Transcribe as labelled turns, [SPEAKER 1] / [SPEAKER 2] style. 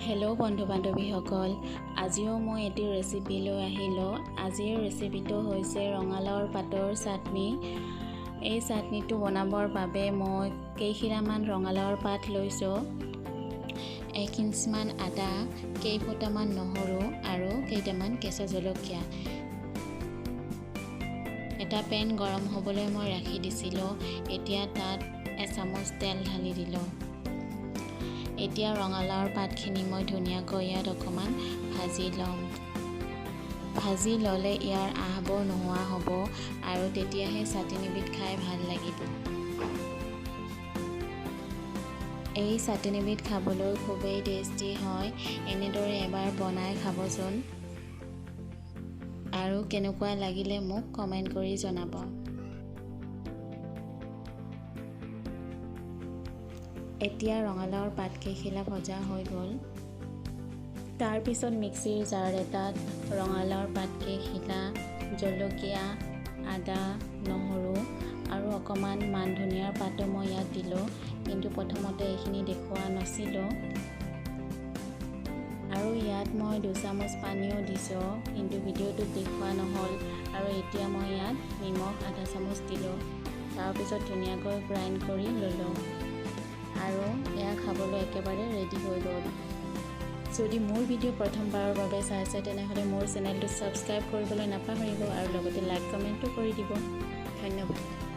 [SPEAKER 1] Hello' বন্ধু বান্ধৱীসকল, আজিও মই এটি ৰেচিপি লৈ আহিলোঁ। আজিৰ ৰেচিপিটো হৈছে ৰঙালাওৰ পাতৰ চাটনি। এই চাটনিটো বনাবৰ বাবে মই কেইখিলামান ৰঙালাওৰ পাত লৈছোঁ, 1 ইঞ্চমান আদা, কেইফোটামান নহৰু আৰু কেইটামান কেঁচা জলকীয়া। এটা পেন গৰম হ'বলৈ মই ৰাখি দিছিলোঁ। এতিয়া তাত এচামুচ তেল ঢালি দিলোঁ। এতিয়া ৰঙালাওৰ পাতখিনি মই ধুনীয়াকৈ ইয়াত অকণমান ভাজি ল'ম। ভাজি ল'লে ইয়াৰ আহবোৰ নোহোৱা হ'ব আৰু তেতিয়াহে চাটনিবিধ খাই ভাল লাগিব। এই চাটনিবিধ খাবলৈ খুবেই টেষ্টি হয়। এনেদৰে এবাৰ বনাই খাবচোন আৰু কেনেকুৱা লাগিলে মোক কমেণ্ট কৰি জনাব। এতিয়া ৰঙালাওৰ পাতকেইখিলা ভজা হৈ গ'ল। তাৰপিছত মিক্সিৰ জাৰ এটাত ৰঙালাওৰ পাতকেইখিলা, জলকীয়া, আদা, নহৰু আৰু অকণমান মান ধনিয়াৰ পাতো মই ইয়াত দিলোঁ, কিন্তু প্ৰথমতে এইখিনি দেখুওৱা নাছিলোঁ। আৰু ইয়াত মই 2 চামুচ পানীও দিছোঁ, কিন্তু ভিডিঅ'টোত দেখুওৱা নহ'ল। আৰু এতিয়া মই ইয়াত নিমখ 1/2 চামুচ দিলোঁ। তাৰপিছত ধুনীয়াকৈ গ্ৰাইণ্ড কৰি ল'লোঁ আৰু এয়া খাবলৈ একেবাৰে ৰেডি হৈ গ'ল। যদি মোৰ ভিডিঅ' প্ৰথমবাৰৰ বাবে চাইছে তেনেহ'লে মোৰ চেনেলটো ছাবস্ক্ৰাইব কৰিবলৈ নাপাহৰিব আৰু লগতে লাইক কমেণ্টো কৰি দিব। ধন্যবাদ।